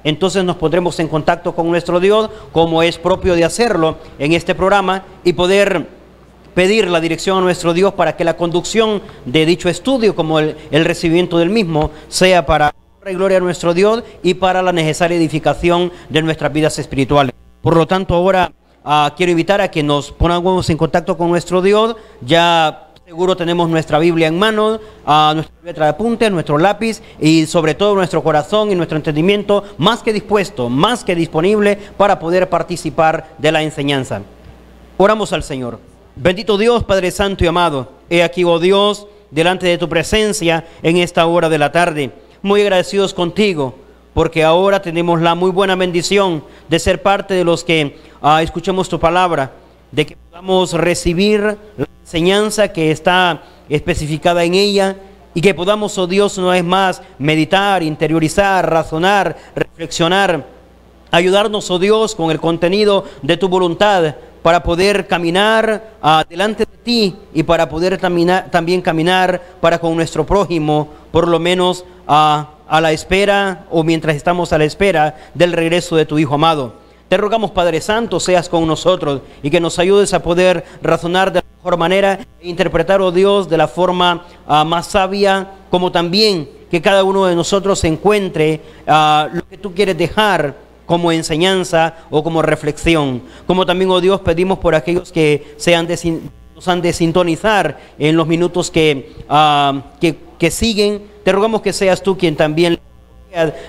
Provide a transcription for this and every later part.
Entonces nos pondremos en contacto con nuestro Dios, como es propio de hacerlo en este programa, y poder pedir la dirección a nuestro Dios para que la conducción de dicho estudio, como el recibimiento del mismo, sea para honra y gloria a nuestro Dios y para la necesaria edificación de nuestras vidas espirituales. Por lo tanto, ahora quiero invitar a que nos pongamos en contacto con nuestro Dios. Ya seguro tenemos nuestra Biblia en mano, nuestra letra de apunte, nuestro lápiz y sobre todo nuestro corazón y nuestro entendimiento más que dispuesto, más que disponible para poder participar de la enseñanza. Oramos al Señor. Bendito Dios, Padre Santo y amado, he aquí, oh Dios, delante de tu presencia en esta hora de la tarde, muy agradecidos contigo, porque ahora tenemos la muy buena bendición de ser parte de los que escuchemos tu palabra, de que podamos recibir la enseñanza que está especificada en ella y que podamos, oh Dios, una vez más meditar, interiorizar, razonar, reflexionar, ayudarnos, oh Dios, con el contenido de tu voluntad para poder caminar delante de ti y para poder también caminar para con nuestro prójimo, por lo menos a la espera o mientras estamos a la espera del regreso de tu Hijo amado. Te rogamos, Padre Santo, seas con nosotros y que nos ayudes a poder razonar de la mejor manera e interpretar, oh Dios, de la forma más sabia, como también que cada uno de nosotros encuentre lo que tú quieres dejar como enseñanza o como reflexión. Como también, oh Dios, pedimos por aquellos que nos han de sintonizar en los minutos que siguen. Te rogamos que seas tú quien también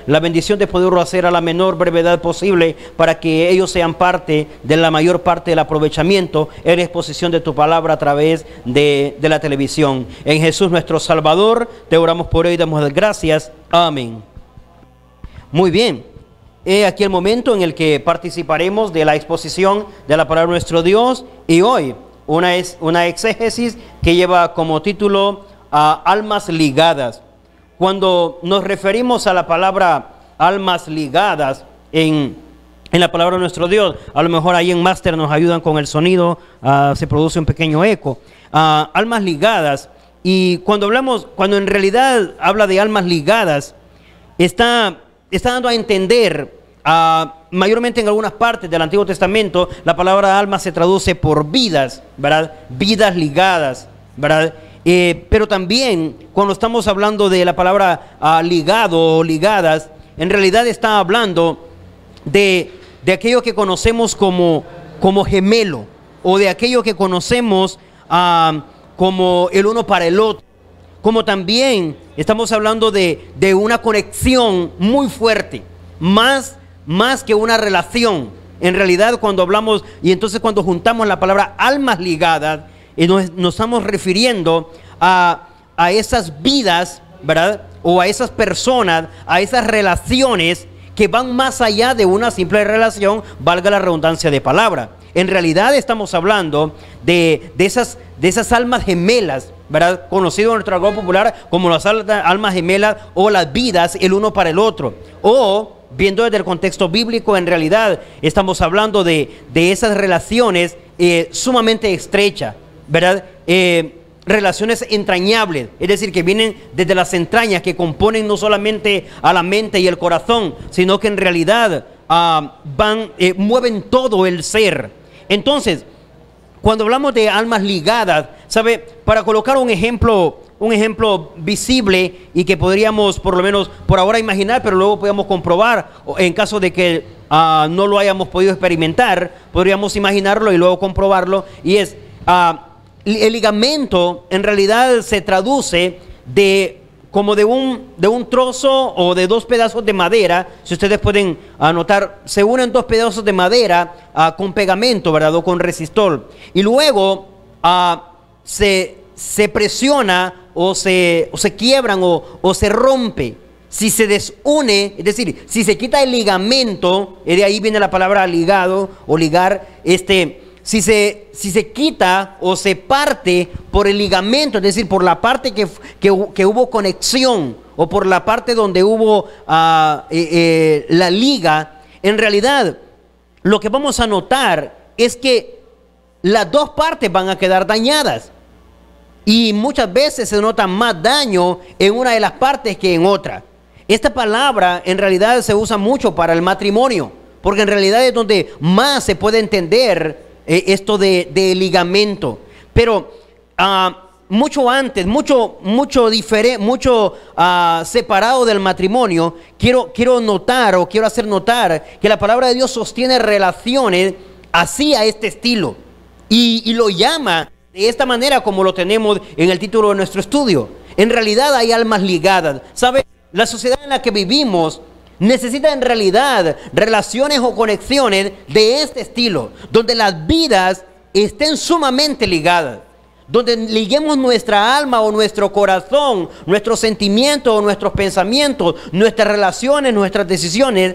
la bendición de poderlo hacer a la menor brevedad posible para que ellos sean parte de la mayor parte del aprovechamiento en la exposición de tu palabra a través de la televisión. En Jesús nuestro Salvador, te oramos por ello y damos las gracias. Amén. Muy bien. He aquí el momento en el que participaremos de la exposición de la palabra de nuestro Dios, y hoy una exégesis que lleva como título almas ligadas. Cuando nos referimos a la palabra almas ligadas en la palabra de nuestro Dios, a lo mejor ahí en máster nos ayudan con el sonido, se produce un pequeño eco. Almas ligadas, y cuando en realidad habla de almas ligadas, está dando a entender, mayormente en algunas partes del Antiguo Testamento, la palabra alma se traduce por vidas, ¿verdad? Vidas ligadas, ¿verdad? Pero también cuando estamos hablando de la palabra ligado o ligadas, en realidad está hablando de aquello que conocemos como gemelo, o de aquello que conocemos como el uno para el otro. Como también estamos hablando de una conexión muy fuerte, más que una relación. En realidad, cuando hablamos, y entonces cuando juntamos la palabra almas ligadas, nos estamos refiriendo a esas vidas, ¿verdad? O a esas personas, a esas relaciones que van más allá de una simple relación, valga la redundancia de palabra. En realidad estamos hablando de esas almas gemelas, ¿verdad? Conocido en nuestro argot popular como las almas gemelas o las vidas el uno para el otro. O, viendo desde el contexto bíblico, en realidad estamos hablando de esas relaciones sumamente estrechas, ¿verdad? Relaciones entrañables, es decir, que vienen desde las entrañas, que componen no solamente a la mente y el corazón, sino que en realidad mueven todo el ser. Entonces, cuando hablamos de almas ligadas, ¿sabe? Para colocar un ejemplo visible y que podríamos por lo menos por ahora imaginar, pero luego podemos comprobar, en caso de que no lo hayamos podido experimentar, podríamos imaginarlo y luego comprobarlo, y es el ligamento en realidad se traduce como de un trozo o de dos pedazos de madera. Si ustedes pueden notar, se unen dos pedazos de madera con pegamento, ¿verdad? O con resistol, y luego se presiona o se quiebran o se rompe. Si se desune, es decir, si se quita el ligamento, de ahí viene la palabra ligado o ligar, si se quita o se parte por el ligamento, es decir, por la parte que hubo conexión, o por la parte donde hubo la liga, en realidad lo que vamos a notar es que las dos partes van a quedar dañadas. Y muchas veces se nota más daño en una de las partes que en otra. Esta palabra en realidad se usa mucho para el matrimonio, porque en realidad es donde más se puede entender esto de ligamento. Pero mucho antes, mucho separado del matrimonio, quiero notar o quiero hacer notar que la palabra de Dios sostiene relaciones así a este estilo y lo llama de esta manera como lo tenemos en el título de nuestro estudio. En realidad hay almas ligadas. ¿Sabe? La sociedad en la que vivimos necesita en realidad relaciones o conexiones de este estilo, donde las vidas estén sumamente ligadas, donde liguemos nuestra alma o nuestro corazón, nuestros sentimientos o nuestros pensamientos, nuestras relaciones, nuestras decisiones,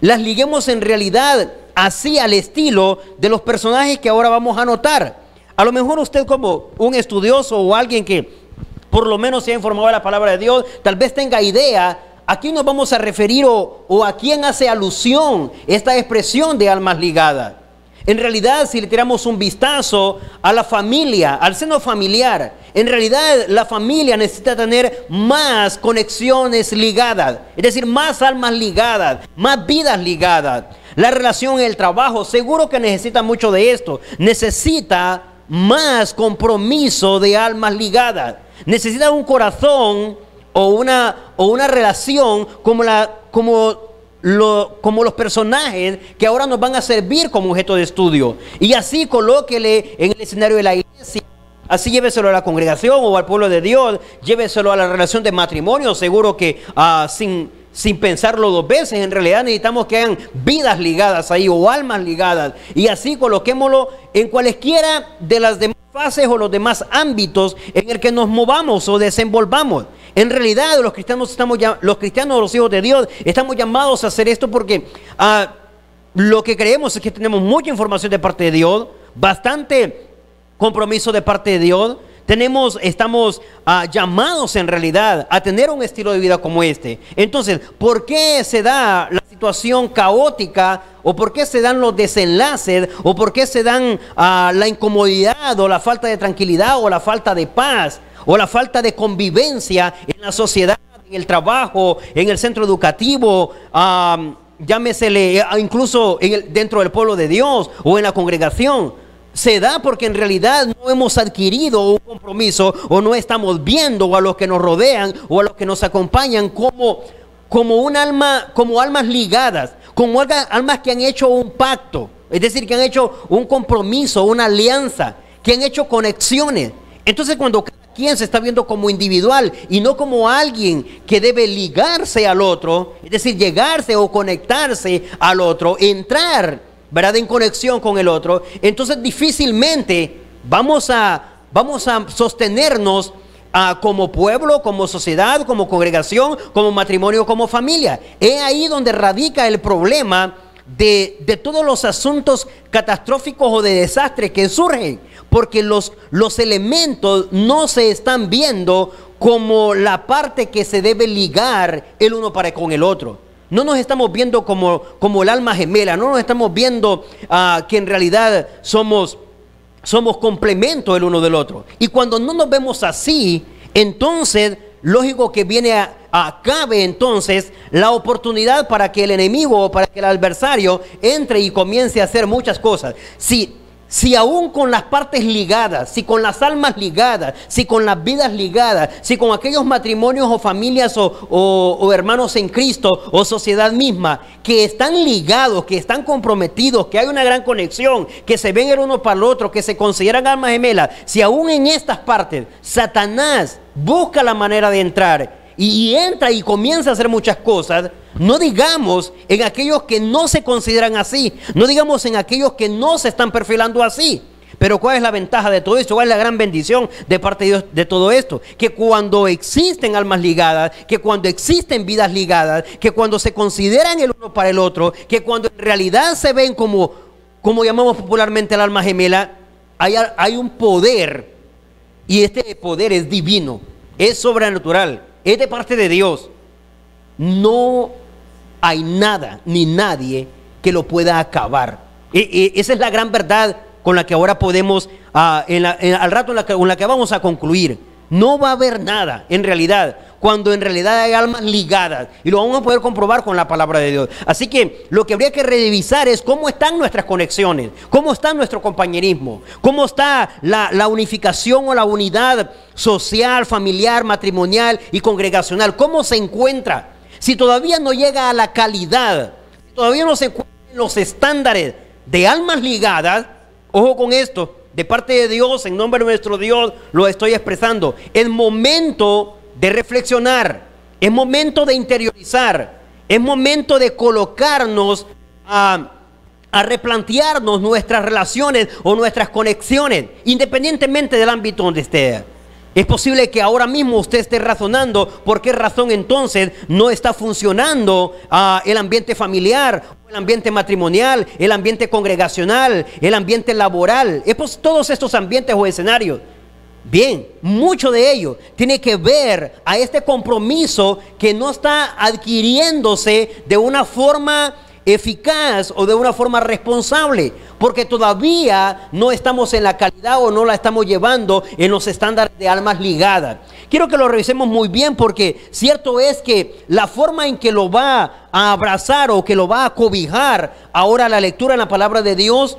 las liguemos en realidad así al estilo de los personajes que ahora vamos a notar. A lo mejor usted, como un estudioso o alguien que por lo menos se ha informado de la palabra de Dios, tal vez tenga idea a quién nos vamos a referir o a quién hace alusión esta expresión de almas ligadas. En realidad, si le tiramos un vistazo a la familia, al seno familiar, en realidad la familia necesita tener más conexiones ligadas, es decir, más almas ligadas, más vidas ligadas. La relación en el trabajo, seguro que necesita mucho de esto, necesita más compromiso de almas ligadas. Necesita un corazón o una relación como los personajes que ahora nos van a servir como objeto de estudio. Y así colóquele en el escenario de la iglesia. Así lléveselo a la congregación o al pueblo de Dios. Lléveselo a la relación de matrimonio. Seguro que sin pensarlo dos veces, en realidad necesitamos que hayan vidas ligadas ahí o almas ligadas. Y así coloquémoslo en cualesquiera de las demás fases o los demás ámbitos en el que nos movamos o desenvolvamos. En realidad los cristianos, los hijos de Dios, estamos llamados a hacer esto porque lo que creemos es que tenemos mucha información de parte de Dios, bastante compromiso de parte de Dios. Estamos llamados en realidad a tener un estilo de vida como este. Entonces, ¿por qué se da la situación caótica? ¿O por qué se dan los desenlaces? ¿O por qué se dan la incomodidad o la falta de tranquilidad o la falta de paz o la falta de convivencia en la sociedad, en el trabajo, en el centro educativo, llámesele incluso dentro del pueblo de Dios o en la congregación? Se da porque en realidad no hemos adquirido un compromiso o no estamos viendo a los que nos rodean o a los que nos acompañan como almas ligadas, como almas que han hecho un pacto, es decir, que han hecho un compromiso, una alianza, que han hecho conexiones. Entonces, cuando cada quien se está viendo como individual y no como alguien que debe ligarse al otro, es decir, llegarse o conectarse al otro, entrar, ¿verdad?, en conexión con el otro, entonces difícilmente vamos a sostenernos como pueblo, como sociedad, como congregación, como matrimonio, como familia. Es ahí donde radica el problema de todos los asuntos catastróficos o de desastres que surgen, porque los elementos no se están viendo como la parte que se debe ligar el uno para con el otro. No nos estamos viendo como el alma gemela, no nos estamos viendo que en realidad somos complementos el uno del otro. Y cuando no nos vemos así, entonces, lógico que cabe entonces la oportunidad para que el enemigo o para que el adversario entre y comience a hacer muchas cosas. Si aún con las partes ligadas, si con las almas ligadas, si con las vidas ligadas, si con aquellos matrimonios o familias o hermanos en Cristo o sociedad misma que están ligados, que están comprometidos, que hay una gran conexión, que se ven el uno para el otro, que se consideran almas gemelas, si aún en estas partes Satanás busca la manera de entrar y entra y comienza a hacer muchas cosas, no digamos en aquellos que no se consideran así, no digamos en aquellos que no se están perfilando así. Pero ¿cuál es la ventaja de todo esto? ¿Cuál es la gran bendición de parte de Dios de todo esto? Que cuando existen almas ligadas, que cuando existen vidas ligadas, que cuando se consideran el uno para el otro, que cuando en realidad se ven como llamamos popularmente el alma gemela, hay un poder, y este poder es divino, es sobrenatural, es de parte de Dios. No hay nada ni nadie que lo pueda acabar. Esa es la gran verdad con la que ahora podemos, al rato con la que vamos a concluir. No va a haber nada, en realidad. cuando en realidad hay almas ligadas. Y lo vamos a poder comprobar con la palabra de Dios. Así que lo que habría que revisar es cómo están nuestras conexiones, cómo está nuestro compañerismo, cómo está la unificación o la unidad social, familiar, matrimonial y congregacional, cómo se encuentra. Si todavía no llega a la calidad, si todavía no se encuentra en los estándares de almas ligadas, ojo con esto, de parte de Dios, en nombre de nuestro Dios, lo estoy expresando. Es momento de reflexionar, es momento de interiorizar, es momento de colocarnos a replantearnos nuestras relaciones o nuestras conexiones, independientemente del ámbito donde esté. Es posible que ahora mismo usted esté razonando por qué razón entonces no está funcionando el ambiente familiar, el ambiente matrimonial, el ambiente congregacional, el ambiente laboral. Todos estos ambientes o escenarios. Bien, mucho de ello tiene que ver a este compromiso que no está adquiriéndose de una forma eficaz o de una forma responsable, porque todavía no estamos en la calidad o no la estamos llevando en los estándares de almas ligadas. Quiero que lo revisemos muy bien, porque cierto es que la forma en que lo va a abrazar o que lo va a cobijar ahora la lectura en la palabra de Dios,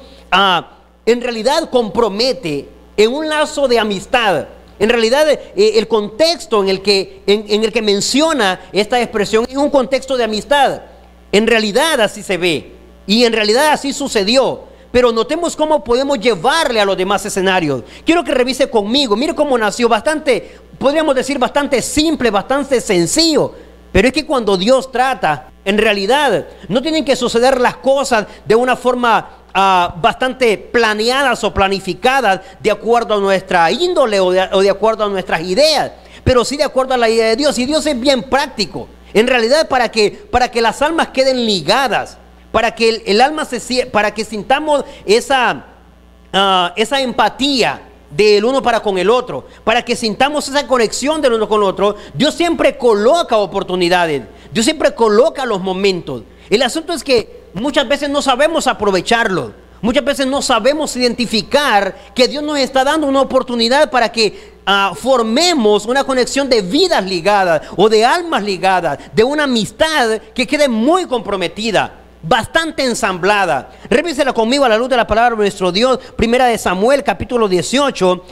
en realidad compromete en un lazo de amistad. En realidad el contexto en el que menciona esta expresión es un contexto de amistad. En realidad así se ve y en realidad así sucedió, pero notemos cómo podemos llevarle a los demás escenarios. Quiero que revise conmigo, mire cómo nació, podríamos decir bastante simple, bastante sencillo, pero es que cuando Dios trata, en realidad no tienen que suceder las cosas de una forma bastante planeadas o planificadas de acuerdo a nuestra índole o de acuerdo a nuestras ideas, pero sí de acuerdo a la idea de Dios. Y Dios es bien práctico. En realidad, para que las almas queden ligadas, para que el alma para que sintamos esa empatía del uno para con el otro, para que sintamos esa conexión del uno con el otro, Dios siempre coloca oportunidades, Dios siempre coloca los momentos. El asunto es que muchas veces no sabemos aprovecharlo. Muchas veces no sabemos identificar que Dios nos está dando una oportunidad para que formemos una conexión de vidas ligadas o de almas ligadas, de una amistad que quede muy comprometida, bastante ensamblada. Revísela conmigo a la luz de la palabra de nuestro Dios, primera de Samuel, capítulo 18,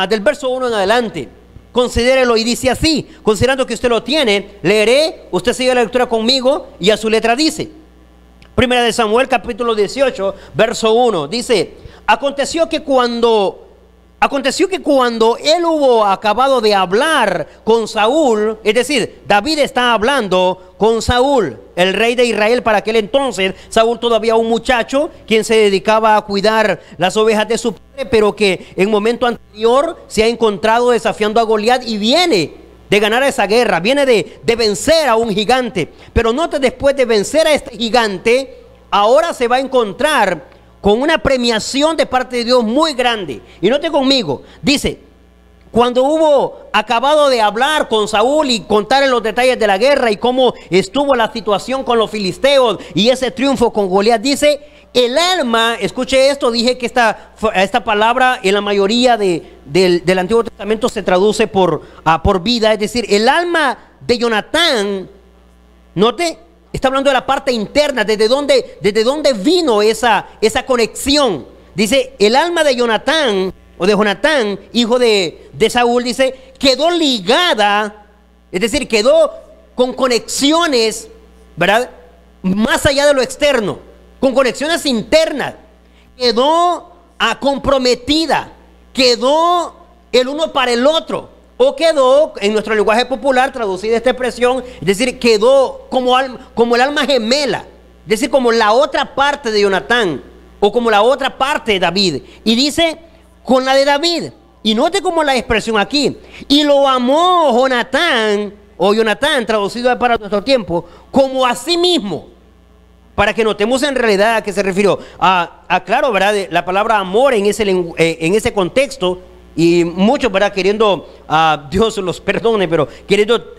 del verso 1 en adelante. Considérelo y dice así, considerando que usted lo tiene, leeré, usted sigue la lectura conmigo y a su letra dice. Primera de Samuel, capítulo 18, verso 1, dice: Aconteció que cuando él hubo acabado de hablar con Saúl, es decir, David está hablando con Saúl, el rey de Israel para aquel entonces. Saúl todavía un muchacho, quien se dedicaba a cuidar las ovejas de su padre, pero que en momento anterior se ha encontrado desafiando a Goliat y viene de ganar esa guerra, viene de vencer a un gigante. Pero note, después de vencer a este gigante, ahora se va a encontrar con una premiación de parte de Dios muy grande. Y note conmigo, dice: cuando hubo acabado de hablar con Saúl y contarle los detalles de la guerra y cómo estuvo la situación con los filisteos y ese triunfo con Goliat, dice: el alma, escuche esto, dije que esta palabra en la mayoría del Antiguo Testamento se traduce por vida, es decir, el alma de Jonatán, note, está hablando de la parte interna, desde dónde vino esa conexión. Dice, el alma de Jonatán, o de Jonatán, hijo de Saúl, dice, quedó ligada, es decir, quedó con conexiones, ¿verdad?, más allá de lo externo, con conexiones internas, quedó comprometida, quedó el uno para el otro, o quedó, en nuestro lenguaje popular, traducida esta expresión, es decir, quedó como el alma gemela, es decir, como la otra parte de Jonatán, o como la otra parte de David, y dice, con la de David. Y note como la expresión aquí, y lo amó Jonatán, o Jonatán, traducido para nuestro tiempo, como a sí mismo. Para que notemos en realidad a qué se refirió. Claro, ¿verdad? La palabra amor en ese contexto, y muchos, ¿verdad?, queriendo, Dios los perdone, pero queriendo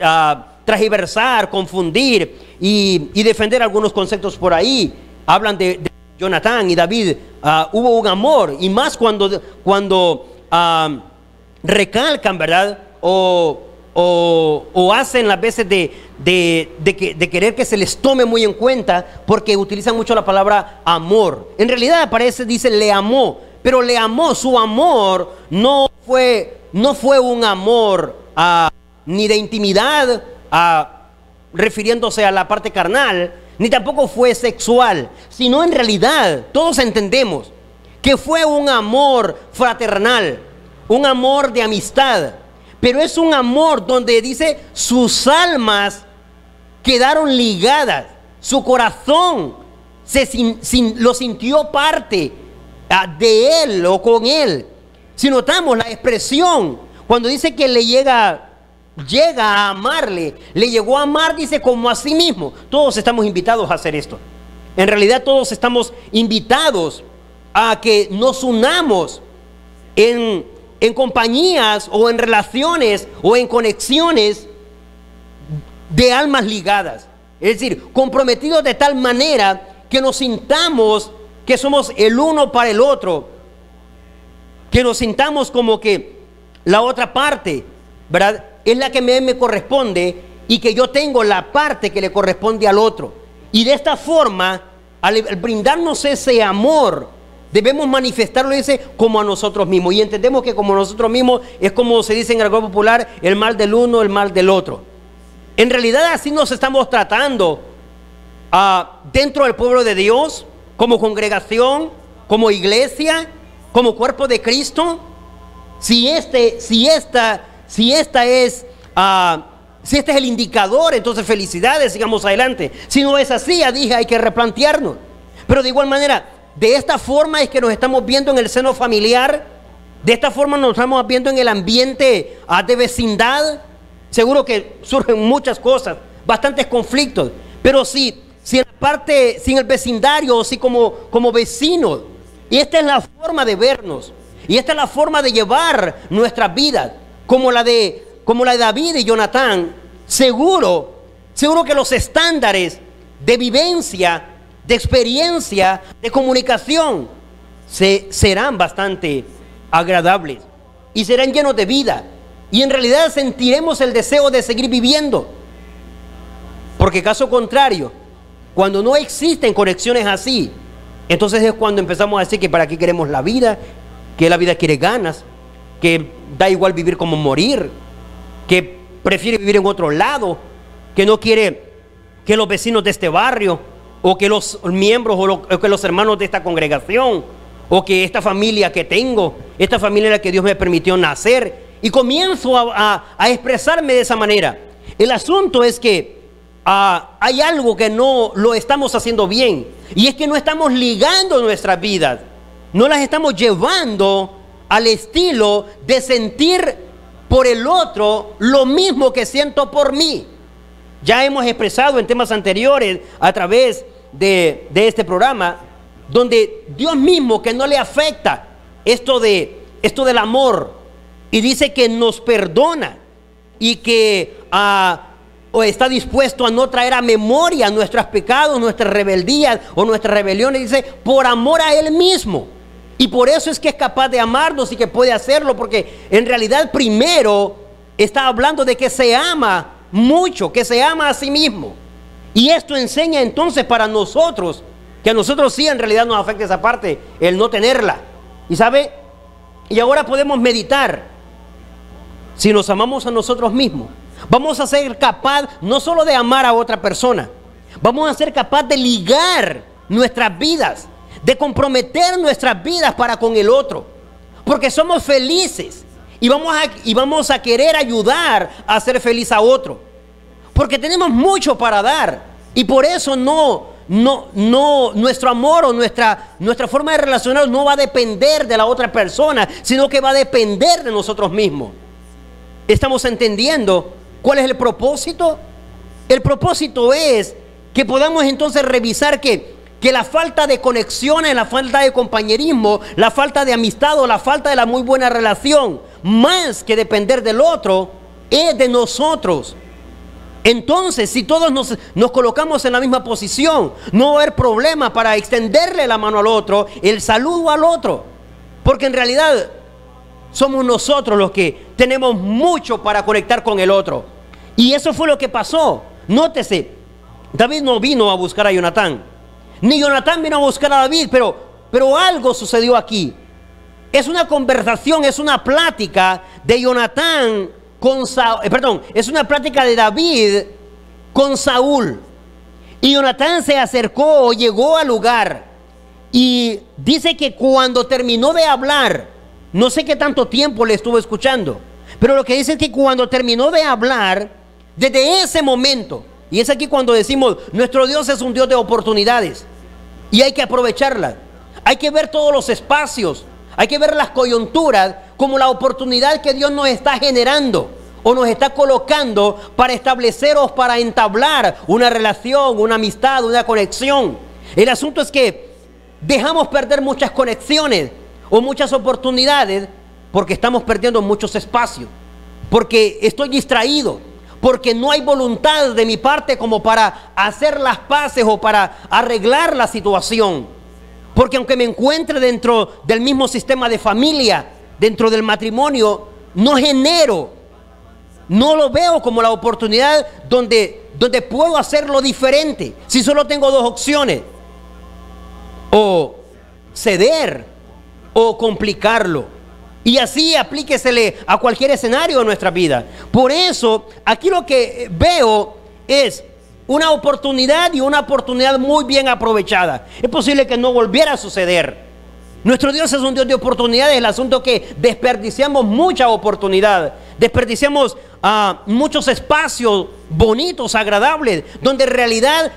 transversar, confundir y defender algunos conceptos por ahí, hablan de Jonatán y David. Hubo un amor, y más cuando recalcan, ¿verdad?, o o hacen las veces de querer que se les tome muy en cuenta, porque utilizan mucho la palabra amor. En realidad aparece, dice, le amó, pero le amó. Su amor no fue un amor ni de intimidad, refiriéndose a la parte carnal, ni tampoco fue sexual, sino en realidad todos entendemos que fue un amor fraternal, un amor de amistad. Pero es un amor donde dice sus almas quedaron ligadas, su corazón lo sintió parte de él o con él. Si notamos la expresión, cuando dice que le llega a amarle, le llegó a amar, dice, como a sí mismo. Todos estamos invitados a hacer esto. En realidad todos estamos invitados a que nos unamos en compañías o en relaciones o en conexiones de almas ligadas, es decir, comprometidos de tal manera que nos sintamos que somos el uno para el otro, que nos sintamos como que la otra parte, ¿verdad?, es la que me corresponde, y que yo tengo la parte que le corresponde al otro. Y de esta forma, al brindarnos ese amor, debemos manifestarlo, dice, como a nosotros mismos. Y entendemos que como nosotros mismos es como se dice en el grupo popular, el mal del uno, el mal del otro. En realidad así nos estamos tratando dentro del pueblo de Dios, como congregación, como iglesia, como cuerpo de Cristo. Si este es el indicador, entonces felicidades, sigamos adelante. Si no es así, ya dije, hay que replantearnos. Pero de igual manera, de esta forma es que nos estamos viendo en el seno familiar, de esta forma nos estamos viendo en el ambiente de vecindad. Seguro que surgen muchas cosas, bastantes conflictos, pero si en el vecindario, o si como vecinos, y esta es la forma de vernos, y esta es la forma de llevar nuestras vidas, como la de David y Jonatán, seguro que los estándares de vivencia, de experiencia, de comunicación serán bastante agradables y serán llenos de vida, y en realidad sentiremos el deseo de seguir viviendo. Porque caso contrario, cuando no existen conexiones así, entonces es cuando empezamos a decir que para qué queremos la vida, que la vida quiere ganas, que da igual vivir como morir, que prefiere vivir en otro lado, que no quiere que los vecinos de este barrio, o que los miembros, o que los hermanos de esta congregación, o que esta familia que tengo, esta familia en la que Dios me permitió nacer, y comienzo a expresarme de esa manera. El asunto es que hay algo que no lo estamos haciendo bien, y es que no estamos ligando nuestras vidas, no las estamos llevando al estilo de sentir por el otro lo mismo que siento por mí. Ya hemos expresado en temas anteriores a través de este programa, donde Dios mismo, que no le afecta esto del amor, y dice que nos perdona y que o está dispuesto a no traer a memoria nuestros pecados, nuestras rebeldías o nuestras rebeliones, dice, por amor a Él mismo. Y por eso es que es capaz de amarnos y que puede hacerlo, porque en realidad primero está hablando de que se ama mucho, que se ama a sí mismo. Y esto enseña entonces para nosotros, que a nosotros sí en realidad nos afecta esa parte, el no tenerla. Y sabe, y ahora podemos meditar, si nos amamos a nosotros mismos, vamos a ser capaz no solo de amar a otra persona, vamos a ser capaz de ligar nuestras vidas, de comprometer nuestras vidas para con el otro, porque somos felices y vamos a querer ayudar a hacer feliz a otro, porque tenemos mucho para dar, y por eso nuestro amor o nuestra forma de relacionarnos no va a depender de la otra persona, sino que va a depender de nosotros mismos. ¿Estamos entendiendo cuál es el propósito? El propósito es que podamos entonces revisar que la falta de conexiones, la falta de compañerismo, la falta de amistad o la falta de la muy buena relación, más que depender del otro, es de nosotros. Entonces, si todos nos colocamos en la misma posición, no va a haber problema para extenderle la mano al otro, el saludo al otro. Porque en realidad, somos nosotros los que tenemos mucho para conectar con el otro. Y eso fue lo que pasó. Nótese, David no vino a buscar a Jonatán, ni Jonatán vino a buscar a David, pero algo sucedió aquí. Es una conversación, es una plática de Jonatán con Saúl, es una plática de David con Saúl. Y Jonatán se acercó, llegó al lugar, y dice que cuando terminó de hablar, no sé qué tanto tiempo le estuvo escuchando, pero lo que dice es que cuando terminó de hablar, desde ese momento, y es aquí cuando decimos, nuestro Dios es un Dios de oportunidades, y hay que aprovecharlas. Hay que ver todos los espacios, hay que ver las coyunturas como la oportunidad que Dios nos está generando o nos está colocando para establecer o para entablar una relación, una amistad, una conexión. El asunto es que dejamos perder muchas conexiones o muchas oportunidades porque estamos perdiendo muchos espacios, porque estoy distraído, porque no hay voluntad de mi parte como para hacer las paces o para arreglar la situación. Porque aunque me encuentre dentro del mismo sistema de familia, dentro del matrimonio, no lo veo como la oportunidad donde puedo hacerlo diferente. Si solo tengo dos opciones, o ceder o complicarlo. Y así aplíquesele a cualquier escenario de nuestra vida. Por eso, aquí lo que veo es una oportunidad, y una oportunidad muy bien aprovechada. Es posible que no volviera a suceder. Nuestro Dios es un Dios de oportunidades. El asunto es que desperdiciamos mucha oportunidad. Desperdiciamos muchos espacios bonitos, agradables, donde en realidad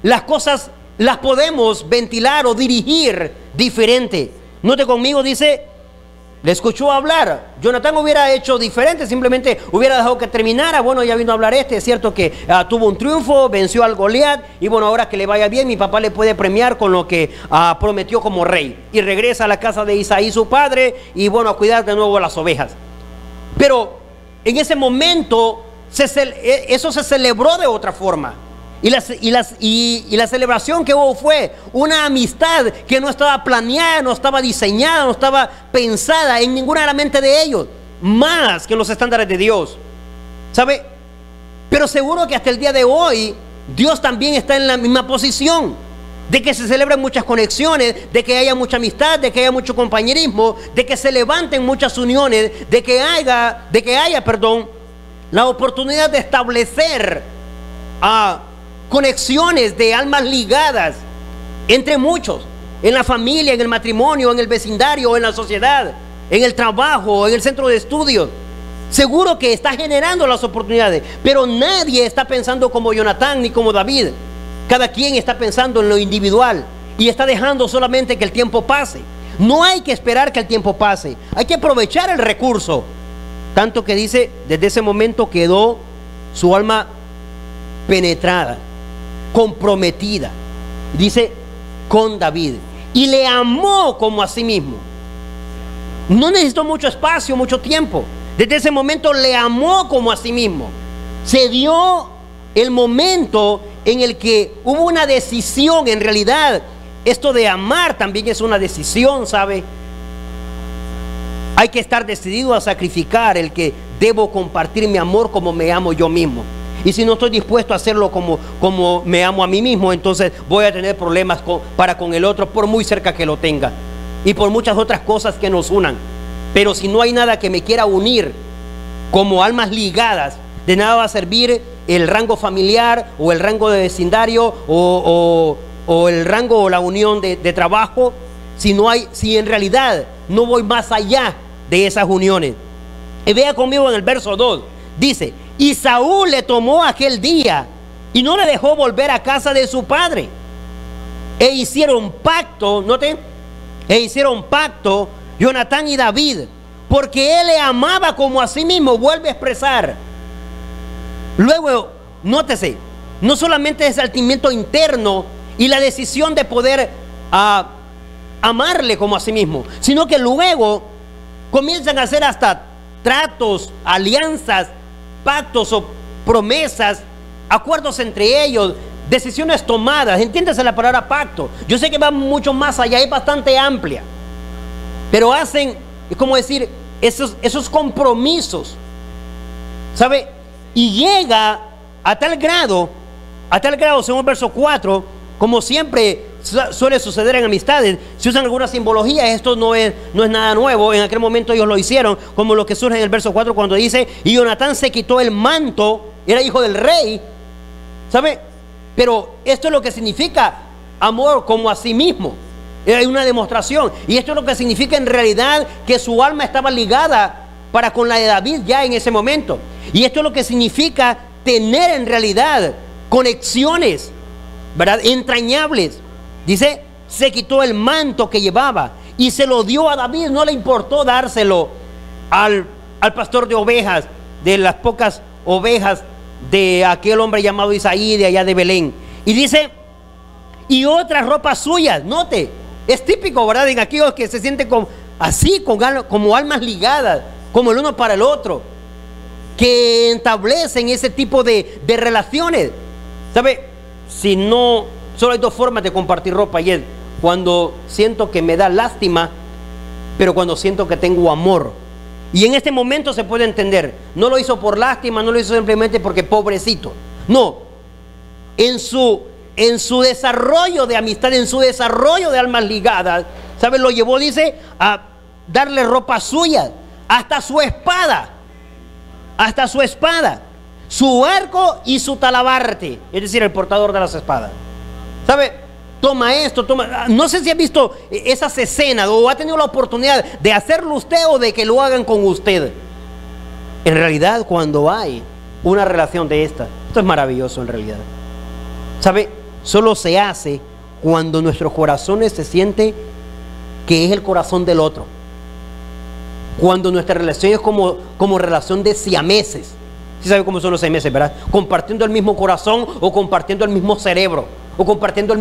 las cosas las podemos ventilar o dirigir diferente. Note conmigo, dice, le escuchó hablar. Jonatán hubiera hecho diferente, simplemente hubiera dejado que terminara. Bueno, ya vino a hablar es cierto que tuvo un triunfo, venció al Goliat, y bueno, ahora que le vaya bien, mi papá le puede premiar con lo que prometió como rey. Y regresa a la casa de Isaí, su padre, y bueno, a cuidar de nuevo las ovejas. Pero en ese momento, eso se celebró de otra forma. Y la celebración que hubo fue una amistad que no estaba planeada, no estaba diseñada, no estaba pensada en ninguna de la mente de ellos, más que en los estándares de Dios. ¿Sabe? Pero seguro que hasta el día de hoy Dios también está en la misma posición, de que se celebren muchas conexiones, de que haya mucha amistad, de que haya mucho compañerismo, de que se levanten muchas uniones, de que haya la oportunidad de establecer conexiones de almas ligadas entre muchos, en la familia, en el matrimonio, en el vecindario, en la sociedad, en el trabajo, en el centro de estudios. Seguro que está generando las oportunidades, pero nadie está pensando como Jonatán ni como David. Cada quien está pensando en lo individual y está dejando solamente que el tiempo pase. No hay que esperar que el tiempo pase, hay que aprovechar el recurso. Tanto que dice, desde ese momento quedó su alma penetrada, comprometida, dice, con David, y le amó como a sí mismo. No necesitó mucho espacio, mucho tiempo. Desde ese momento le amó como a sí mismo. Se dio el momento en el que hubo una decisión. En realidad, esto de amar también es una decisión, ¿sabe? Hay que estar decidido a sacrificar el que debo compartir mi amor como me amo yo mismo. Y si no estoy dispuesto a hacerlo como me amo a mí mismo, entonces voy a tener problemas para con el otro, por muy cerca que lo tenga, y por muchas otras cosas que nos unan. Pero si no hay nada que me quiera unir como almas ligadas, de nada va a servir el rango familiar o el rango de vecindario o el rango o la unión de trabajo, si en realidad no voy más allá de esas uniones. Y vea conmigo en el verso 2, dice: y Saúl le tomó aquel día y no le dejó volver a casa de su padre. E hicieron pacto, noten, Jonatán y David, porque él le amaba como a sí mismo. Vuelve a expresar. Luego, nótese, no solamente el sentimiento interno y la decisión de poder amarle como a sí mismo, sino que luego comienzan a hacer hasta tratos, alianzas, pactos o promesas, acuerdos entre ellos, decisiones tomadas. Entiéndase la palabra pacto. Yo sé que va mucho más allá, es bastante amplia, pero hacen, es como decir, esos compromisos, ¿sabe? Y llega a tal grado, según el verso 4, como siempre suele suceder en amistades, se usan algunas simbologías. Esto no es nada nuevo. En aquel momento ellos lo hicieron, como lo que surge en el verso 4 cuando dice: y Jonatán se quitó el manto, era hijo del rey, ¿sabe? Pero esto es lo que significa amor como a sí mismo. Hay una demostración, y esto es lo que significa en realidad que su alma estaba ligada para con la de David ya en ese momento. Y esto es lo que significa tener en realidad conexiones, ¿verdad?, entrañables. Dice, se quitó el manto que llevaba y se lo dio a David. No le importó dárselo al pastor de ovejas, de las pocas ovejas de aquel hombre llamado Isaí de allá de Belén. Y dice, y otras ropas suyas. Note, es típico, ¿verdad?, en aquellos que se sienten como almas ligadas, como el uno para el otro, que establecen ese tipo de relaciones. ¿Sabe? Si no, solo hay dos formas de compartir ropa, y es cuando siento que me da lástima, pero cuando siento que tengo amor. Y en este momento se puede entender, no lo hizo por lástima, no lo hizo simplemente porque pobrecito. No, en su desarrollo de amistad, en su desarrollo de almas ligadas, ¿sabe? Lo llevó, dice, a darle ropa suya, hasta su espada, su arco y su talabarte, es decir, el portador de las espadas. ¿Sabe? Toma esto, toma. No sé si ha visto esas escenas o ha tenido la oportunidad de hacerlo usted o de que lo hagan con usted. En realidad, cuando hay una relación de esto es maravilloso en realidad. ¿Sabe? Solo se hace cuando nuestros corazones se siente que es el corazón del otro. Cuando nuestra relación es como relación de siameses. ¿Sí sabe cómo son los siameses, verdad? Compartiendo el mismo corazón o compartiendo el mismo cerebro, o compartiendo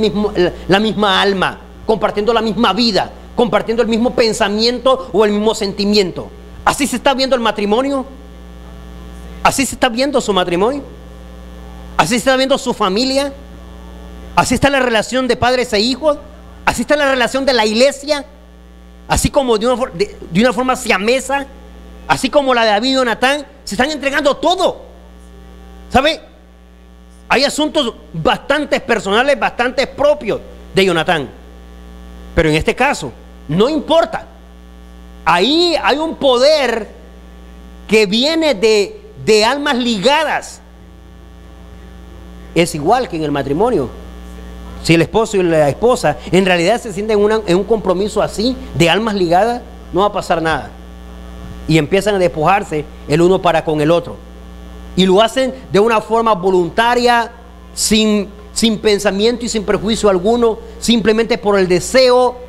la misma alma, compartiendo la misma vida, compartiendo el mismo pensamiento o el mismo sentimiento. ¿Así se está viendo el matrimonio? ¿Así se está viendo su matrimonio? ¿Así se está viendo su familia? ¿Así está la relación de padres e hijos? ¿Así está la relación de la iglesia? Así como de una forma siamesa, así como la de David y Jonatán, se están entregando todo. ¿Sabe? Hay asuntos bastante personales, bastante propios de Jonatán. Pero en este caso, no importa. Ahí hay un poder que viene de almas ligadas. Es igual que en el matrimonio. Si el esposo y la esposa en realidad se sienten en un compromiso así, de almas ligadas, no va a pasar nada. Y empiezan a despojarse el uno para con el otro. Y lo hacen de una forma voluntaria, sin pensamiento y sin prejuicio alguno, simplemente por el deseo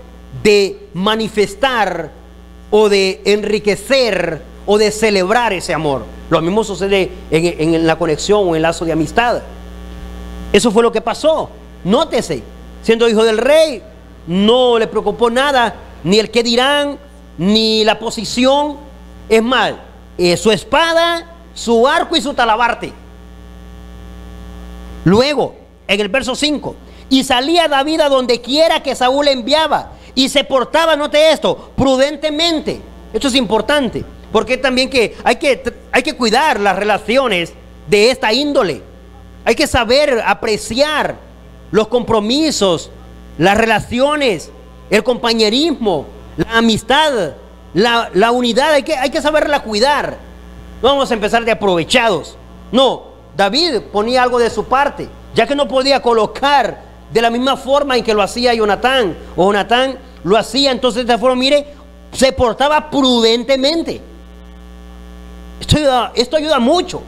de manifestar o de enriquecer o de celebrar ese amor. Lo mismo sucede en la conexión o en el lazo de amistad. Eso fue lo que pasó. Nótese, siendo hijo del rey, no le preocupó nada, ni el qué dirán, ni la posición. Es más, su espada, su arco y su talabarte. Luego, en el verso 5, y salía David a donde quiera que Saúl le enviaba, y se portaba, note esto, prudentemente. Esto es importante, porque también que hay que cuidar las relaciones de esta índole. Hay que saber apreciar los compromisos, las relaciones, el compañerismo, la amistad, la unidad. Hay que saberla cuidar. No vamos a empezar de aprovechados. No, David ponía algo de su parte, ya que no podía colocar de la misma forma en que lo hacía Jonatán, o Jonatán lo hacía. Entonces de esta forma, mire, se portaba prudentemente. Esto ayuda mucho.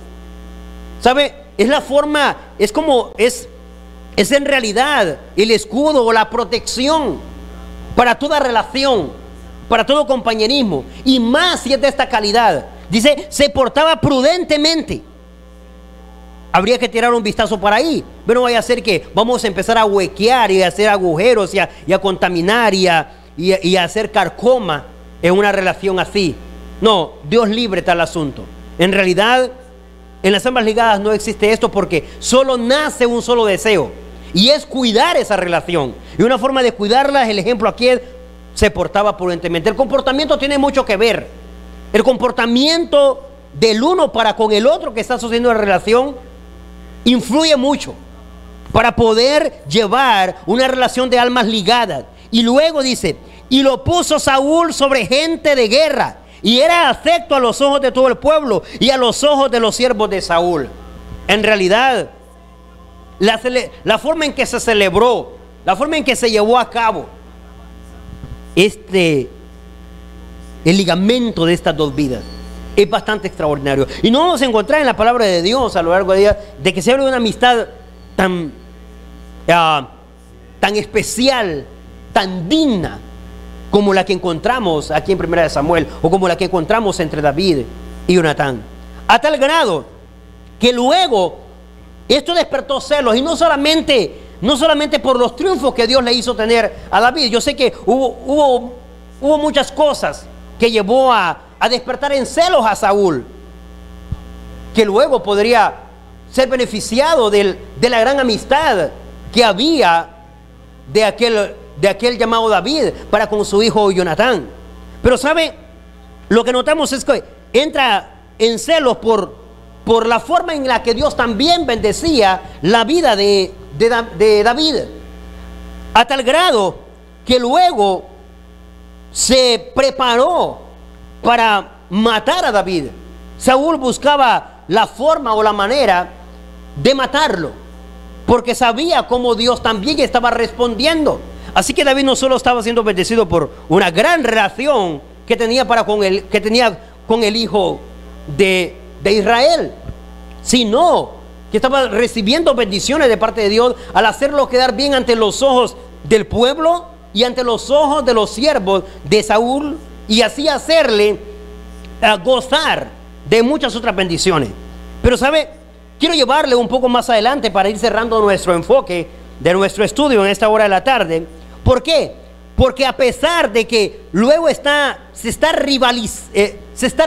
¿Sabe? Es la forma, es en realidad el escudo o la protección para toda relación, para todo compañerismo, y más si es de esta calidad. Dice, se portaba prudentemente. Habría que tirar un vistazo para ahí. Pero no vaya a ser que vamos a empezar a huequear y a hacer agujeros y a contaminar y a hacer carcoma en una relación así. No, Dios libre tal asunto. En realidad, en las almas ligadas no existe esto, porque solo nace un solo deseo, y es cuidar esa relación. Y una forma de cuidarla, el ejemplo aquí es, se portaba prudentemente. El comportamiento tiene mucho que ver. el comportamiento del uno para con el otro que está sucediendo en la relación influye mucho para poder llevar una relación de almas ligadas. Y luego dice, y lo puso Saúl sobre gente de guerra, y era afecto a los ojos de todo el pueblo y a los ojos de los siervos de Saúl. En realidad, la forma en que se celebró, la forma en que se llevó a cabo el ligamento de estas dos vidas es bastante extraordinario. Y no vamos a encontrar en la palabra de Dios a lo largo del día de que se hable de una amistad tan especial, tan digna como la que encontramos aquí en 1 Samuel, o como la que encontramos entre David y Jonatán, a tal grado que luego esto despertó celos, y no solamente por los triunfos que Dios le hizo tener a David. Yo sé que hubo muchas cosas que llevó a despertar en celos a Saúl, que luego podría ser beneficiado de la gran amistad que había de aquel llamado David para con su hijo Jonatán. Pero ¿sabe? Lo que notamos es que entra en celos por la forma en la que Dios también bendecía la vida de David, a tal grado que luego se preparó para matar a David. Saúl buscaba la forma o la manera de matarlo, porque sabía cómo Dios también estaba respondiendo. Así que David no solo estaba siendo bendecido por una gran relación que tenía con el hijo de Israel, sino que estaba recibiendo bendiciones de parte de Dios al hacerlo quedar bien ante los ojos del pueblo y ante los ojos de los siervos de Saúl, y así hacerle gozar de muchas otras bendiciones. Pero ¿sabe? Quiero llevarle un poco más adelante para ir cerrando nuestro enfoque de nuestro estudio en esta hora de la tarde. ¿Por qué? Porque a pesar de que luego se está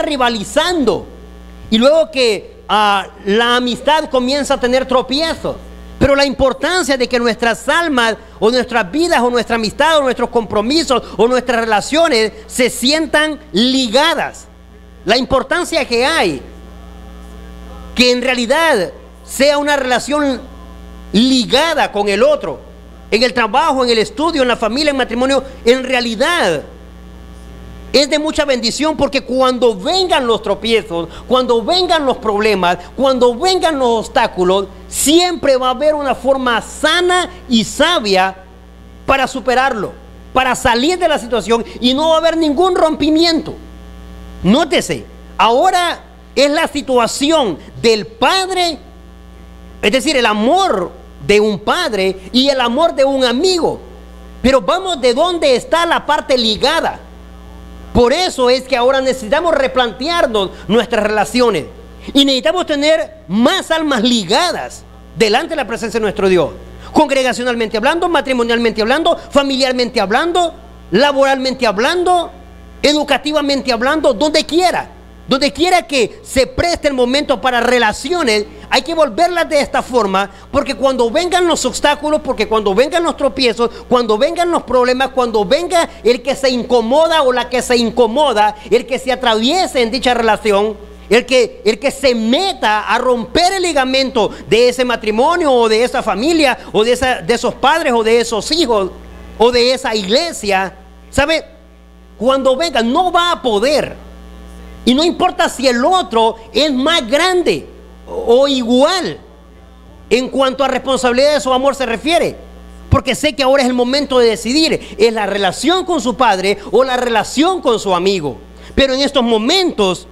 rivalizando, y luego que la amistad comienza a tener tropiezos, pero la importancia de que nuestras almas o nuestras vidas o nuestra amistad o nuestros compromisos o nuestras relaciones se sientan ligadas, la importancia que hay que en realidad sea una relación ligada con el otro, en el trabajo, en el estudio, en la familia, en matrimonio, en realidad es de mucha bendición, porque cuando vengan los tropiezos, cuando vengan los problemas, cuando vengan los obstáculos, siempre va a haber una forma sana y sabia para superarlo, para salir de la situación, y no va a haber ningún rompimiento. Nótese, ahora es la situación del padre, es decir, el amor de un padre y el amor de un amigo. Pero vamos de dónde está la parte ligada. Por eso es que ahora necesitamos replantearnos nuestras relaciones y necesitamos tener más almas ligadas delante de la presencia de nuestro Dios, congregacionalmente hablando, matrimonialmente hablando, familiarmente hablando, laboralmente hablando, educativamente hablando, donde quiera que se preste el momento para relaciones, hay que volverlas de esta forma, porque cuando vengan los obstáculos, porque cuando vengan los tropiezos, cuando vengan los problemas, cuando venga el que se incomoda o la que se incomoda, el que se atraviese en dicha relación, el que se meta a romper el ligamento de ese matrimonio o de esa familia o de esos padres o de esos hijos o de esa iglesia, ¿sabe? Cuando venga no va a poder. Y no importa si el otro es más grande o igual en cuanto a responsabilidades o amor se refiere, porque sé que ahora es el momento de decidir, es la relación con su padre o la relación con su amigo. Pero en estos momentos,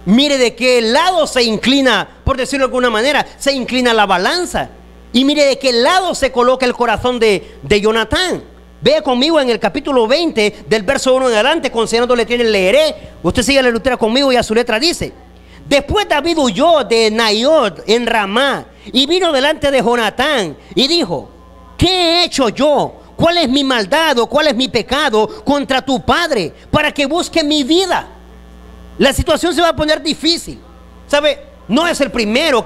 mire de qué lado se inclina, por decirlo de alguna manera, se inclina la balanza, y mire de qué lado se coloca el corazón de Jonatán. Vea conmigo en el capítulo 20, del verso 1 en adelante, considerando letra leeré. Usted sigue la lectura conmigo y a su letra dice: después David huyó de Naiot en Ramá y vino delante de Jonatán y dijo: ¿qué he hecho yo? ¿Cuál es mi maldad o cuál es mi pecado contra tu padre para que busque mi vida? La situación se va a poner difícil. ¿Sabe? No es el primero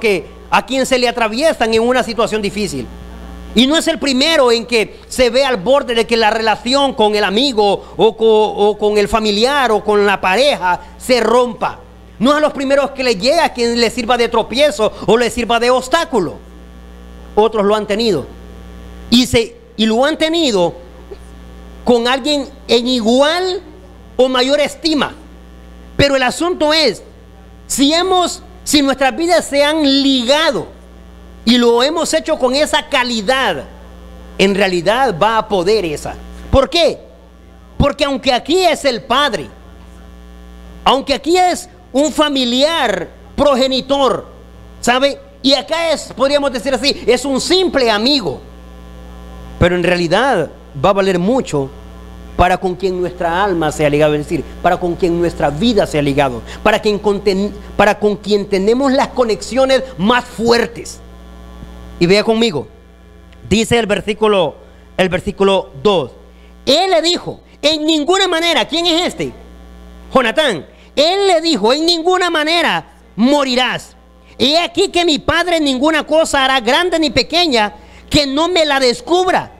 a quien se le atraviesan en una situación difícil. Y no es el primero en que se ve al borde de que la relación con el amigo o con el familiar o con la pareja se rompa. No es a los primeros que le llega quien le sirva de tropiezo o le sirva de obstáculo. Otros lo han tenido. Y lo han tenido con alguien en igual o mayor estima. Pero el asunto es, si nuestras vidas se han ligado y lo hemos hecho con esa calidad, en realidad va a poder esa. ¿Por qué? Porque aunque aquí es el padre, aunque aquí es un familiar progenitor, ¿sabe? Y acá es, podríamos decir así, es un simple amigo. Pero en realidad va a valer mucho para con quien nuestra alma sea ligado, es decir, para con quien nuestra vida sea ligado, para con quien tenemos las conexiones más fuertes. Y vea conmigo, dice el versículo 2. Él le dijo, en ninguna manera, ¿quién es este? Jonatán. Él le dijo, en ninguna manera morirás. He aquí que mi padre ninguna cosa hará grande ni pequeña que no me la descubra.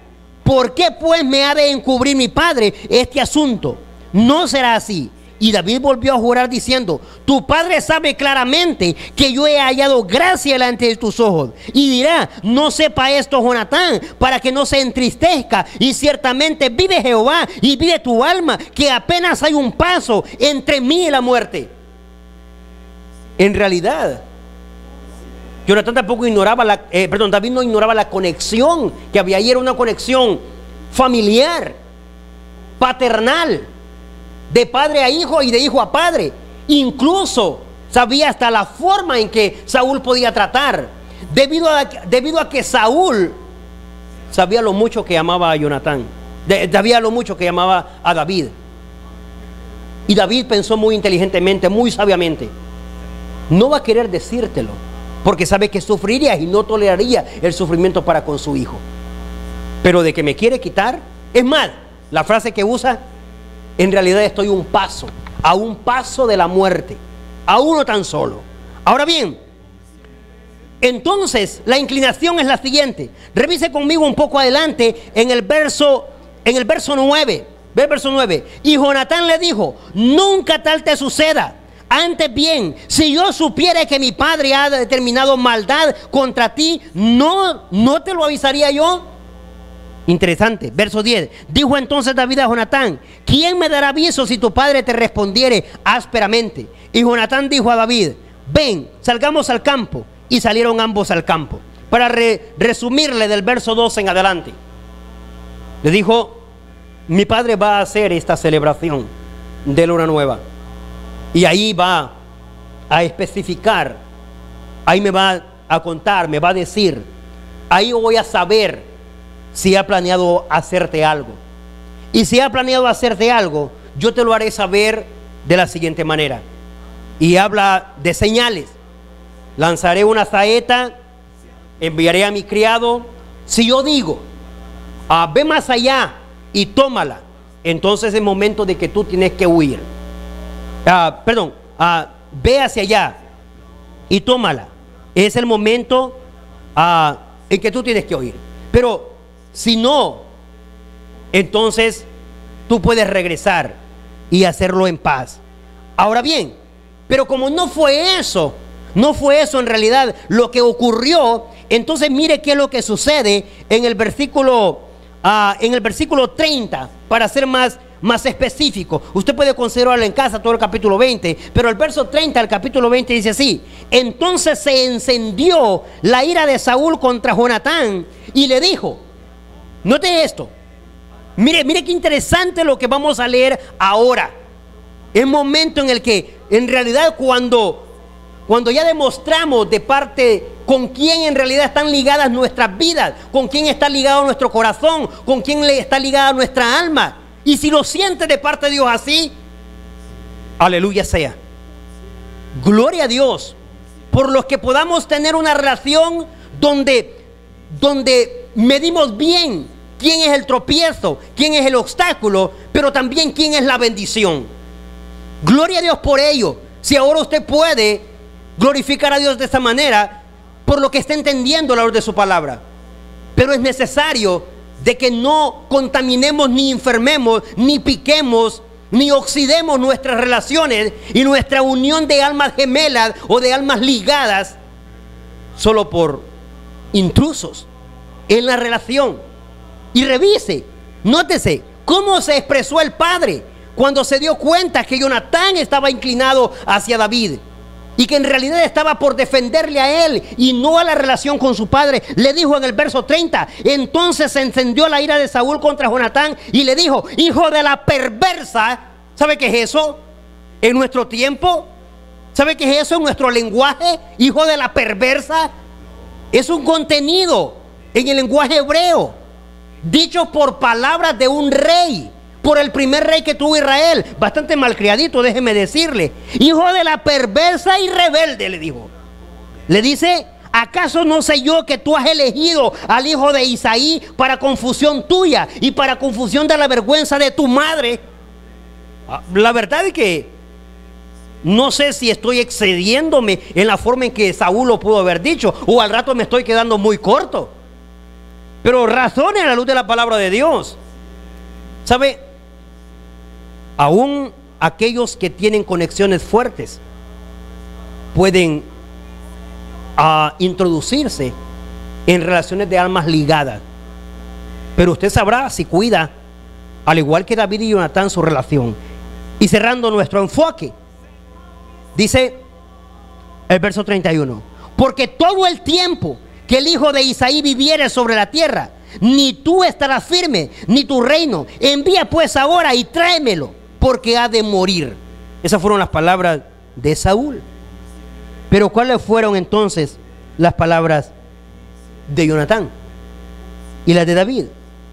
¿Por qué pues me ha de encubrir mi padre este asunto? No será así. Y David volvió a jurar diciendo, tu padre sabe claramente que yo he hallado gracia delante de tus ojos. Y dirá, no sepa esto Jonatán, para que no se entristezca. Y ciertamente vive Jehová y vive tu alma, que apenas hay un paso entre mí y la muerte. En realidad, Jonatán tampoco ignoraba David no ignoraba la conexión que había ahí. Era una conexión familiar, paternal, de padre a hijo y de hijo a padre. Incluso sabía hasta la forma en que Saúl podía tratar, debido a que Saúl sabía lo mucho que amaba a Jonatán, sabía lo mucho que amaba a David. Y David pensó muy inteligentemente, muy sabiamente, no va a querer decírtelo, porque sabe que sufriría y no toleraría el sufrimiento para con su hijo. Pero de que me quiere quitar, es más, la frase que usa, en realidad estoy a un paso de la muerte, a uno tan solo. Ahora bien, entonces la inclinación es la siguiente. Revise conmigo un poco adelante en el verso 9. Ve el verso 9. Y Jonatán le dijo, nunca tal te suceda. Antes bien, si yo supiera que mi padre ha determinado maldad contra ti, ¿no te lo avisaría yo? Interesante, verso 10. Dijo entonces David a Jonatán, ¿quién me dará aviso si tu padre te respondiere ásperamente? Y Jonatán dijo a David, ven, salgamos al campo. Y salieron ambos al campo. Para resumirle del verso 12 en adelante, le dijo, mi padre va a hacer esta celebración de luna nueva. Y ahí va a especificar, ahí me va a contar, me va a decir, ahí voy a saber si ha planeado hacerte algo. Y si ha planeado hacerte algo, yo te lo haré saber de la siguiente manera. Y habla de señales. Lanzaré una saeta, enviaré a mi criado. Si yo digo, ve más allá y tómala, entonces es el momento de que tú tienes que huir. Ve hacia allá y tómala. Es el momento en que tú tienes que huir. Pero si no, entonces tú puedes regresar y hacerlo en paz. Ahora bien, pero como no fue eso en realidad lo que ocurrió, entonces mire qué es lo que sucede en el versículo 30, para ser más específico. Usted puede considerarlo en casa todo el capítulo 20, pero el verso 30 del capítulo 20 dice así: entonces se encendió la ira de Saúl contra Jonatán y le dijo, note esto, mire qué interesante lo que vamos a leer ahora. El momento en el que en realidad cuando ya demostramos de parte con quién en realidad están ligadas nuestras vidas, con quién está ligado nuestro corazón, con quién le está ligada nuestra alma. Y si lo sientes de parte de Dios así, aleluya sea. Gloria a Dios por los que podamos tener una relación donde medimos bien quién es el tropiezo, quién es el obstáculo, pero también quién es la bendición. Gloria a Dios por ello. Si ahora usted puede glorificar a Dios de esta manera por lo que está entendiendo la luz de su palabra. pero es necesario de que no contaminemos, ni enfermemos, ni piquemos, ni oxidemos nuestras relaciones y nuestra unión de almas gemelas o de almas ligadas solo por intrusos en la relación. Y revise, nótese cómo se expresó el padre cuando se dio cuenta que Jonatán estaba inclinado hacia David y que en realidad estaba por defenderle a él y no a la relación con su padre. Le dijo en el verso 30, entonces se encendió la ira de Saúl contra Jonatán y le dijo, hijo de la perversa. ¿Sabe qué es eso en nuestro tiempo? ¿Sabe qué es eso en nuestro lenguaje? Hijo de la perversa. Es un contenido en el lenguaje hebreo dicho por palabras de un rey, por el primer rey que tuvo Israel, bastante malcriadito, déjeme decirle. Hijo de la perversa y rebelde, le dijo. Le dice, ¿acaso no sé yo que tú has elegido al hijo de Isaí para confusión tuya y para confusión de la vergüenza de tu madre? La verdad es que no sé si estoy excediéndome en la forma en que Saúl lo pudo haber dicho, o al rato me estoy quedando muy corto. Pero razone a la luz de la palabra de Dios. ¿Sabe? Aún aquellos que tienen conexiones fuertes pueden introducirse en relaciones de almas ligadas. Pero usted sabrá si cuida, al igual que David y Jonatán, su relación. Y cerrando nuestro enfoque, dice el verso 31, porque todo el tiempo que el hijo de Isaí viviere sobre la tierra, ni tú estarás firme, ni tu reino. Envía pues ahora y tráemelo, porque ha de morir. Esas fueron las palabras de Saúl. Pero ¿cuáles fueron entonces las palabras de Jonatán y las de David?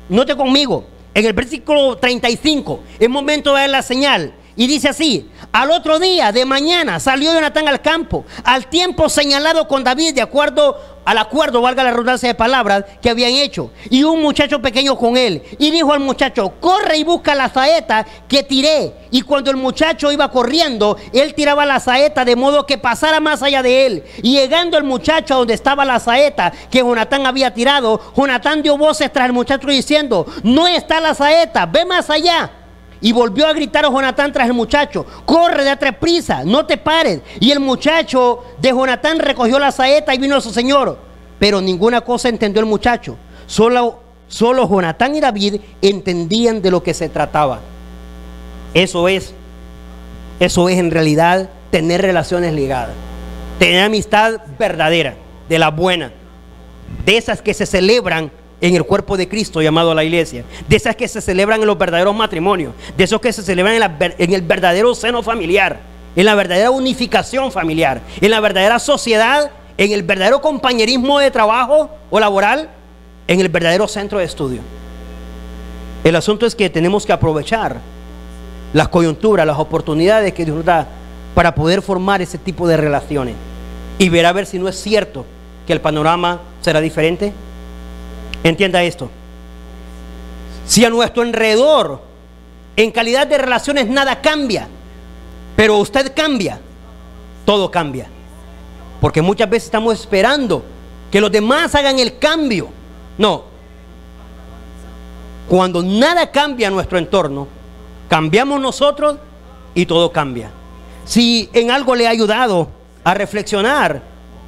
Note conmigo, en el versículo 35, es momento de dar la señal. Y dice así, al otro día de mañana salió Jonatán al campo, al tiempo señalado con David, de acuerdo al acuerdo, valga la redundancia de palabras, que habían hecho. Y un muchacho pequeño con él. Y dijo al muchacho, corre y busca la saeta que tiré. Y cuando el muchacho iba corriendo, él tiraba la saeta de modo que pasara más allá de él. Y llegando el muchacho a donde estaba la saeta que Jonatán había tirado, Jonatán dio voces tras el muchacho diciendo, no está la saeta, ve más allá. Y volvió a gritar a Jonatán tras el muchacho, corre, date prisa, no te pares. Y el muchacho de Jonatán recogió la saeta y vino a su señor. Pero ninguna cosa entendió el muchacho. Solo Jonatán y David entendían de lo que se trataba. Eso es en realidad tener relaciones ligadas. Tener amistad verdadera, de la buena. De esas que se celebran en el cuerpo de Cristo llamado la iglesia, de esas que se celebran en los verdaderos matrimonios, de esos que se celebran en el verdadero seno familiar, en la verdadera unificación familiar, en la verdadera sociedad, en el verdadero compañerismo de trabajo o laboral, en el verdadero centro de estudio. El asunto es que tenemos que aprovechar las coyunturas, las oportunidades que Dios da para poder formar ese tipo de relaciones y ver a ver si no es cierto que el panorama será diferente. Entienda esto. Si a nuestro alrededor, en calidad de relaciones, nada cambia, pero usted cambia, todo cambia. Porque muchas veces estamos esperando que los demás hagan el cambio. No. Cuando nada cambia en nuestro entorno, cambiamos nosotros y todo cambia. Si en algo le ha ayudado a reflexionar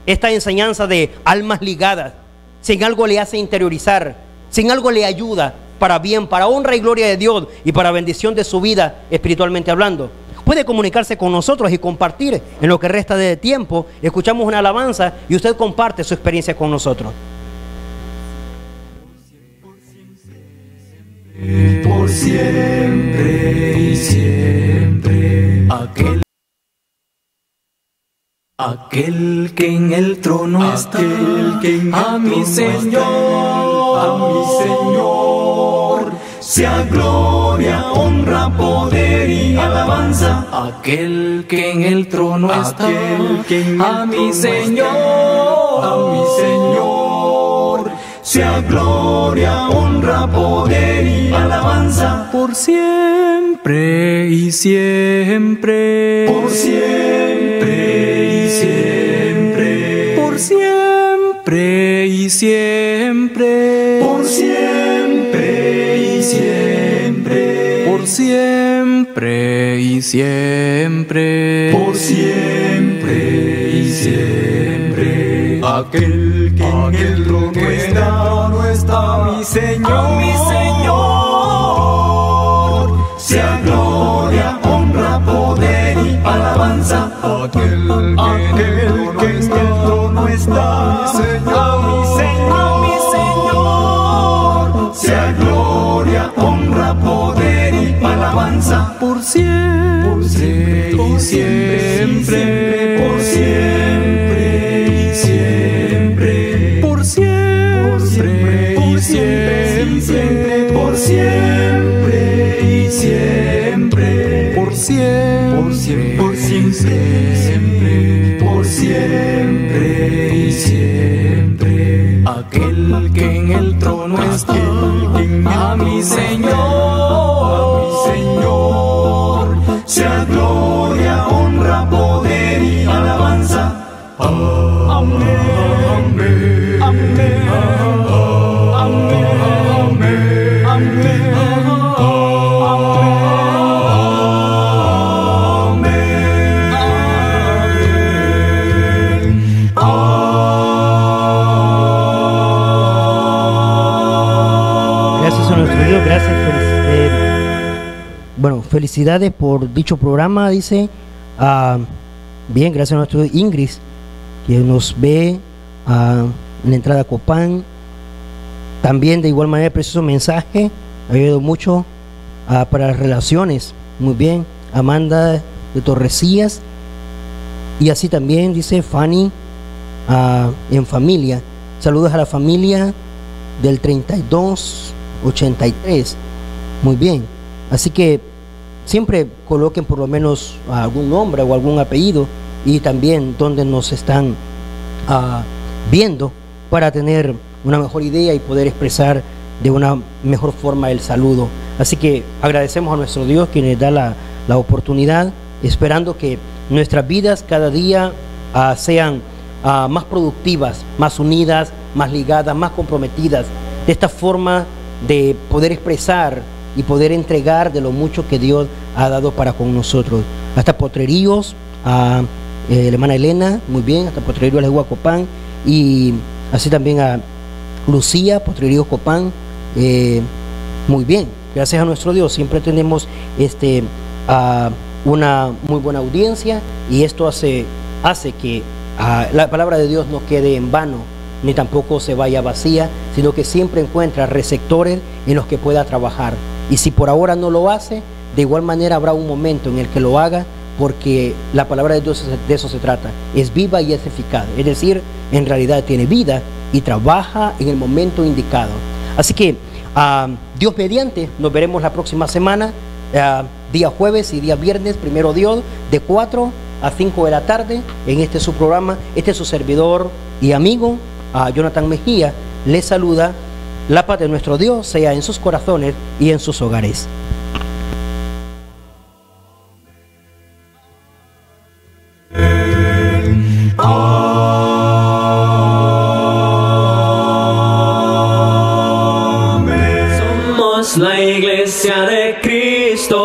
esta enseñanza de almas ligadas, si en algo le hace interiorizar, si en algo le ayuda para bien, para honra y gloria de Dios y para bendición de su vida espiritualmente hablando, puede comunicarse con nosotros y compartir en lo que resta de tiempo. Escuchamos una alabanza y usted comparte su experiencia con nosotros. Por siempre y siempre, aquel que en el trono está, a mi Señor, sea gloria, honra, poder y alabanza. Aquel que en el trono está, a mi Señor, sea gloria, honra, poder y alabanza. Por siempre y siempre, por siempre y siempre, por siempre y siempre. siempre y siempre. Por siempre y siempre. Aquel que en el trono está, mi Señor, sea gloria, honra, poder y alabanza. aquel que en el trono está, mi Señor, sea gloria, honra, poder y alabanza. por siempre y siempre, por siempre y siempre, por siempre y siempre, por siempre y siempre, por siempre, por siempre, por siempre y siempre. aquel que en el trono está, A mi Señor, sea gloria, honra, poder y alabanza. Amén, amén, amén, amén, amén, Gracias a nuestro Dios, gracias. Bueno, felicidades por dicho programa, dice. Bien, gracias a nuestro Dios, Ingrid, que nos ve en la entrada a Copán. También de igual manera, precioso mensaje, ha ayudado mucho para las relaciones. Muy bien, Amanda de Torrecillas. Y así también dice Fanny en familia. Saludos a la familia del 3283. Muy bien. Así que siempre coloquen por lo menos algún nombre o algún apellido y también donde nos están viendo para tener una mejor idea y poder expresar de una mejor forma el saludo. Así que agradecemos a nuestro Dios quien nos da la oportunidad, esperando que nuestras vidas cada día sean más productivas, más unidas, más ligadas, más comprometidas, de esta forma de poder expresar y poder entregar de lo mucho que Dios ha dado para con nosotros. Hasta Potreríos, a la hermana Elena, muy bien, hasta Potreríos de Huacopán, y así también a Lucía, Potreríos Copán, muy bien, gracias a nuestro Dios, siempre tenemos una muy buena audiencia, y esto hace que la palabra de Dios no quede en vano, ni tampoco se vaya vacía, sino que siempre encuentra receptores en los que pueda trabajar. Y si por ahora no lo hace, de igual manera habrá un momento en el que lo haga, porque la palabra de Dios de eso se trata, es viva y es eficaz, es decir, en realidad tiene vida y trabaja en el momento indicado. Así que Dios mediante, nos veremos la próxima semana, día jueves y día viernes, primero Dios, de 4 a 5 de la tarde, en este su programa. Este es su servidor y amigo, Jonathan Mejía, les saluda. La paz de nuestro Dios sea en sus corazones y en sus hogares. somos la Iglesia de Cristo.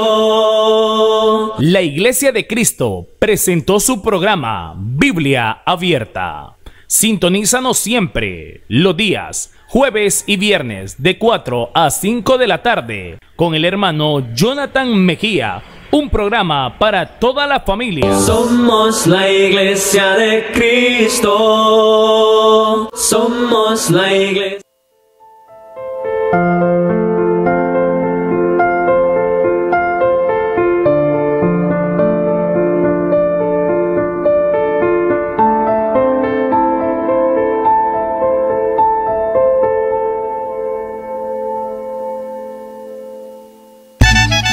La Iglesia de Cristo presentó su programa Biblia Abierta. Sintonízanos siempre, los días jueves y viernes de 4 a 5 de la tarde con el hermano Jonathan Mejía, un programa para toda la familia. Somos la Iglesia de Cristo. Somos la Iglesia.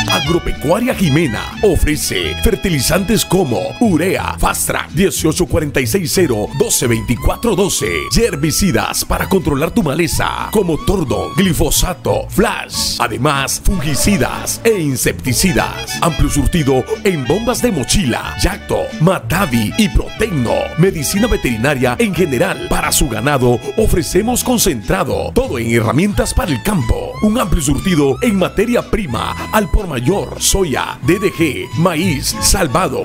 Agropecuaria Jimena ofrece fertilizantes como urea, Fastrac 18460-122412 y herbicidas para controlar tu maleza como Tordon, glifosato, Flash, además fungicidas e insecticidas. Amplio surtido en bombas de mochila, Yacto, Matavi y Protecno. Medicina veterinaria en general para su ganado ofrecemos concentrado, todo en herramientas para el campo. Un amplio surtido en materia prima al por mayor distribuidor soya, DDG, maíz, salvado.